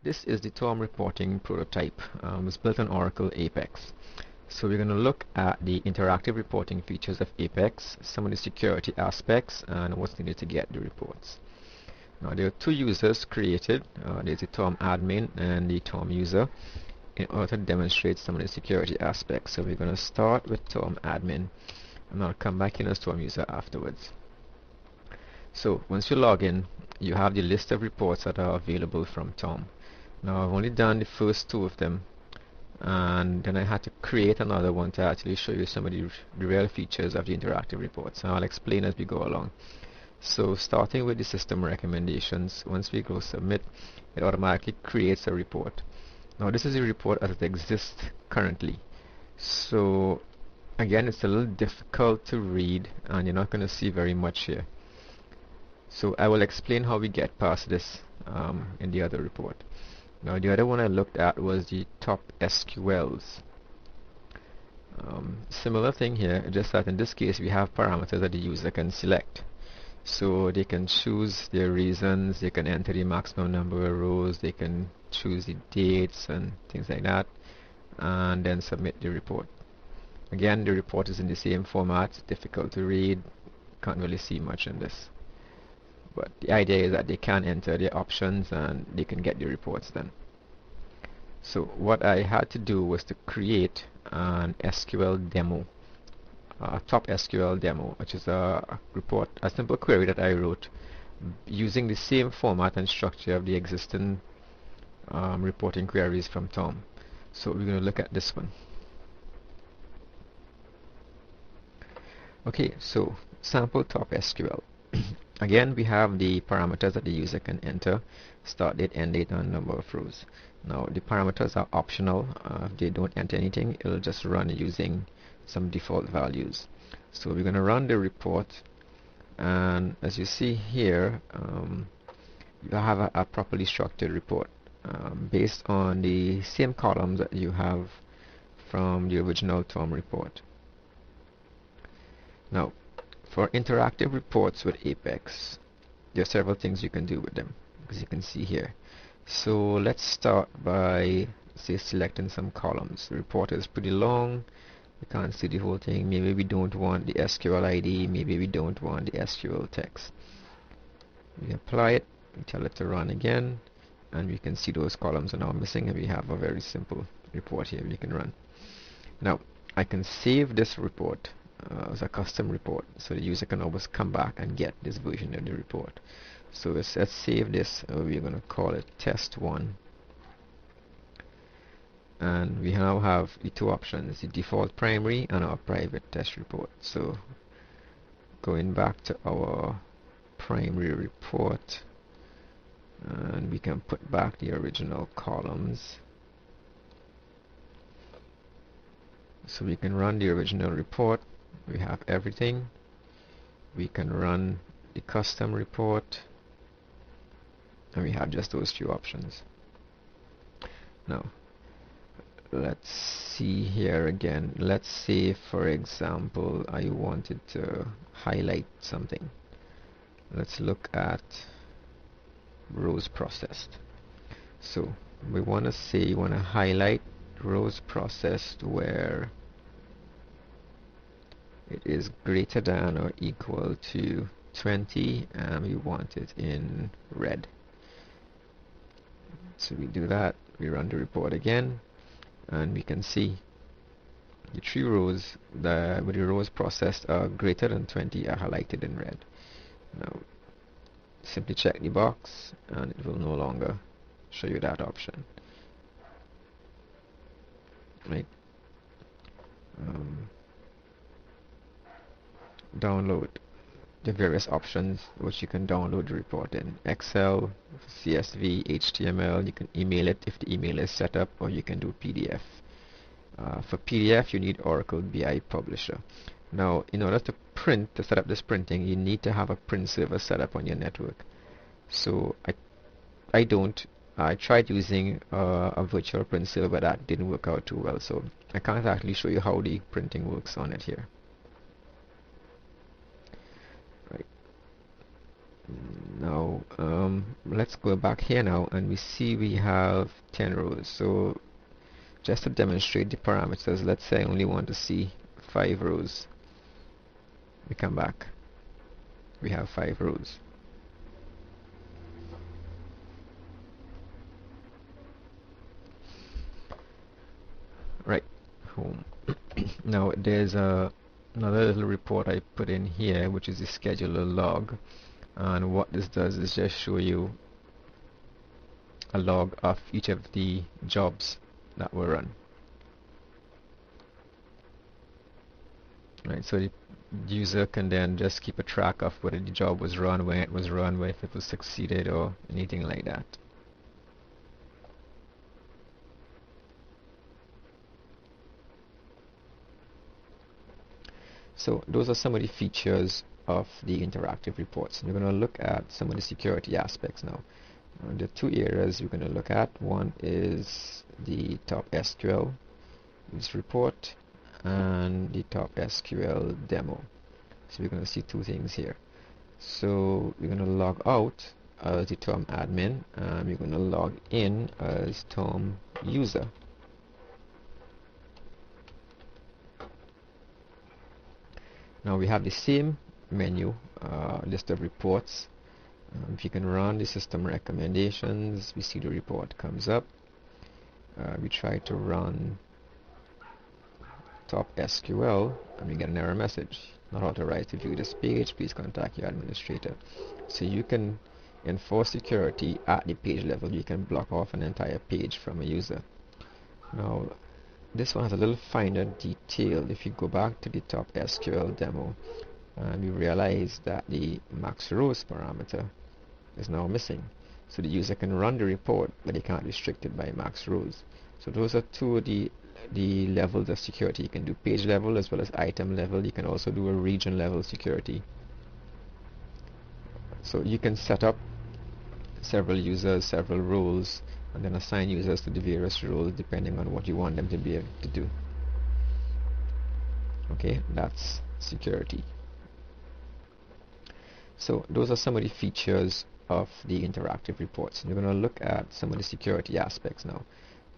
This is the TOM reporting prototype. It's built on Oracle Apex. So we're going to look at the interactive reporting features of Apex, some of the security aspects, and what's needed to get the reports. Now there are two users created. There's the TOM admin and the TOM user in order to demonstrate some of the security aspects. So we're going to start with TOM admin, and I'll come back in as TOM user afterwards. So once you log in, you have the list of reports that are available from TOM. Now I've only done the first two of them, and then I had to create another one to actually show you some of the real features of the interactive reports. And I'll explain as we go along. So starting with the system recommendations, once we go submit, it automatically creates a report. Now this is a report as it exists currently. So again, it's a little difficult to read and you're not going to see very much here. So I will explain how we get past this in the other report. Now the other one I looked at was the top SQLs. Similar thing here, just that in this case we have parameters that the user can select. So they can choose their reasons, they can enter the maximum number of rows, they can choose the dates and things like that, and then submit the report. Again, the report is in the same format, difficult to read, can't really see much in this. But the idea is that they can enter their options and they can get the reports done. So what I had to do was to create an SQL demo, a top SQL demo, which is a report, a simple query that I wrote using the same format and structure of the existing reporting queries from TOM. So we're going to look at this one. Okay, so sample top SQL. Again, we have the parameters that the user can enter: start date, end date, and number of rows. Now the parameters are optional. If they don't enter anything, it'll just run using some default values. So we're going to run the report, and as you see here, you have a properly structured report based on the same columns that you have from the original TOM report. Now for interactive reports with Apex, there are several things you can do with them, as you can see here. So let's start by, say, selecting some columns. The report is pretty long, we can't see the whole thing. Maybe we don't want the SQL ID, maybe we don't want the SQL text. We apply it, we tell it to run again, and we can see those columns are now missing, and we have a very simple report here we can run. Now I can save this report as a custom report, so the user can always come back and get this version of the report. So let's save this. We're going to call it test1, and we now have the two options: the default primary and our private test report. So going back to our primary report, and we can put back the original columns. So we can run the original report. We have everything. We can run the custom report, and we have just those two options. Now let's see here again. Let's say, for example, I wanted to highlight something. Let's look at rows processed. So we want to say, want to highlight rows processed where it is greater than or equal to 20, and we want it in red. So we do that, we run the report again, and we can see the three rows that with the rows processed are greater than 20 are highlighted in red. Now simply check the box and it will no longer show you that option. Right. Download the various options which you can download the report in: Excel, CSV, HTML. You can email it if the email is set up, or you can do PDF. For PDF you need Oracle BI Publisher. Now in order to set up this printing, you need to have a print server set up on your network. So I don't. I tried using a virtual print server, but that didn't work out too well, so I can't actually show you how the printing works on it here. Right. Now let's go back here now, and we see we have 10 rows. So just to demonstrate the parameters, let's say I only want to see 5 rows. We come back, we have 5 rows. Right, home. Now there's another little report I put in here, which is the scheduler log, and what this does is just show you a log of each of the jobs that were run. Right, so the user can then just keep a track of whether the job was run, when it was run, if it was succeeded, or anything like that. So those are some of the features of the interactive reports. We're going to look at some of the security aspects now. There are 2 areas we're going to look at. One is the top SQL use report and the top SQL demo. So we're going to see 2 things here. So we're going to log out as the Tom admin, and we're going to log in as Tom user. Now we have the same menu, list of reports. If you can run the system recommendations, we see the report comes up. We try to run top SQL, and we get an error message. Not authorized to view this page, please contact your administrator. So you can enforce security at the page level. You can block off an entire page from a user. Now this one has a little finer detail. If you go back to the top SQL demo, we realize that the max rows parameter is now missing. So the user can run the report, but they can't restrict it by max rows. So those are 2 of the levels of security. You can do page level as well as item level. You can also do a region level security. So you can set up several users, several roles, and then assign users to the various roles depending on what you want them to be able to do. Okay, that's security. So those are some of the features of the interactive reports. We're going to look at some of the security aspects now.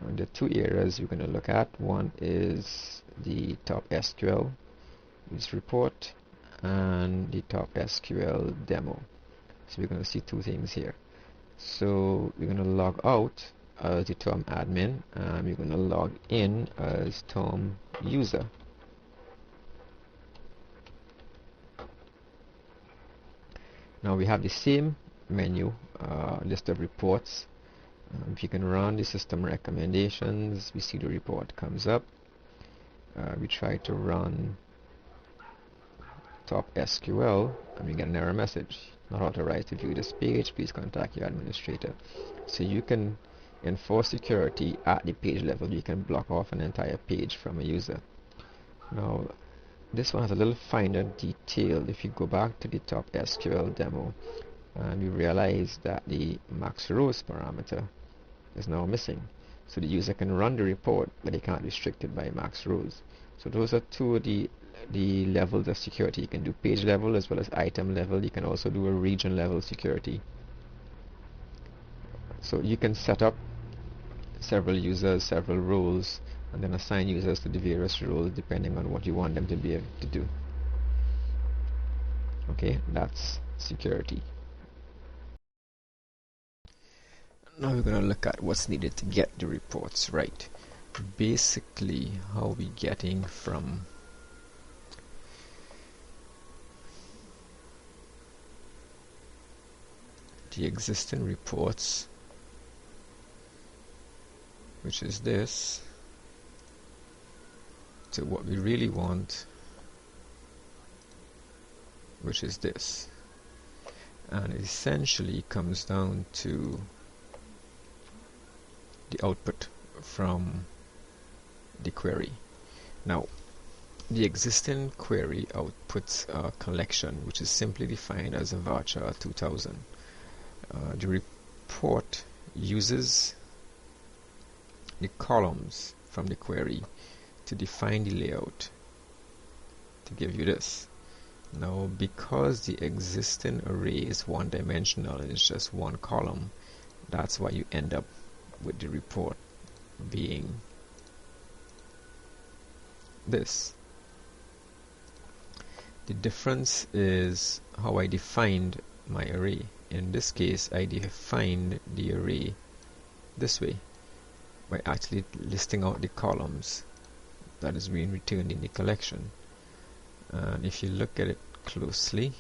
There are 2 areas we're going to look at. One is the top SQL use report and the top SQL demo. So we're going to see 2 things here. So we're going to log out as the Tom admin, and we're going to log in as Tom user. Now we have the same menu, list of reports. If you can run the system recommendations, we see the report comes up. We try to run top SQL, and we get an error message. Not authorized to view this page, please contact your administrator. So you can enforce security at the page level. You can block off an entire page from a user. Now this one has a little finer detail. If you go back to the top SQL demo, we realize that the max rows parameter is now missing. So the user can run the report, but they can't restrict it by max rows. So those are 2 of the levels of security. You can do page level as well as item level. You can also do a region level security. So you can set up several users, several roles, and then assign users to the various roles depending on what you want them to be able to do. Okay, that's security. Now we're going to look at what's needed to get the reports right. Basically, how are we getting from the existing reports, which is this, to what we really want, which is this. And it essentially comes down to the output from the query. Now the existing query outputs a collection which is simply defined as a voucher 2000. The report uses the columns from the query to define the layout to give you this. Now, because the existing array is one-dimensional and it's just one column, that's why you end up with the report being this. The difference is how I defined my array. In this case, I defined the array this way by actually listing out the columns that is being returned in the collection. And if you look at it closely,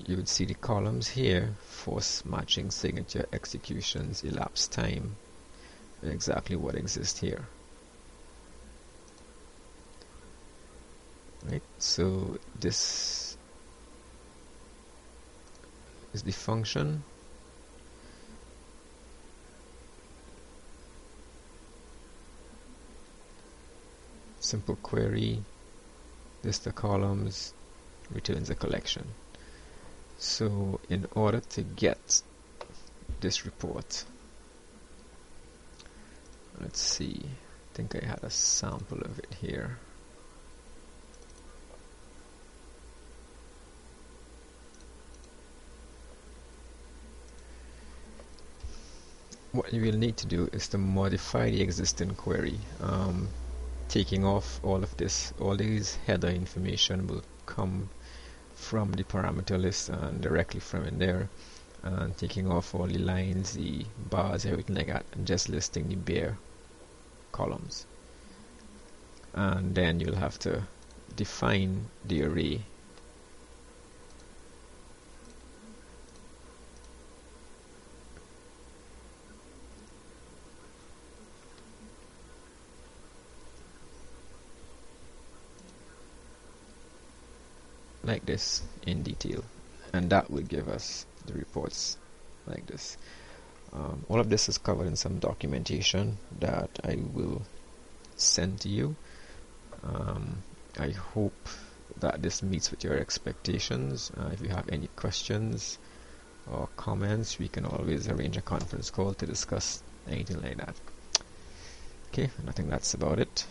you would see the columns here: force, matching, signature, executions, elapsed time, exactly what exists here. Right, so this is the function. Simple query, list the columns, returns a collection. So in order to get this report, let's see, I think I had a sample of it here. What you will need to do is to modify the existing query, taking off all of this. All these header information will come from the parameter list and directly from in there, and taking off all the lines, the bars, everything like that, and just listing the bare columns. And then you'll have to define the array. Like this in detail, and that will give us the reports like this. All of this is covered in some documentation that I will send to you. I hope that this meets with your expectations. If you have any questions or comments, we can always arrange a conference call to discuss anything like that. Okay, and I think that's about it.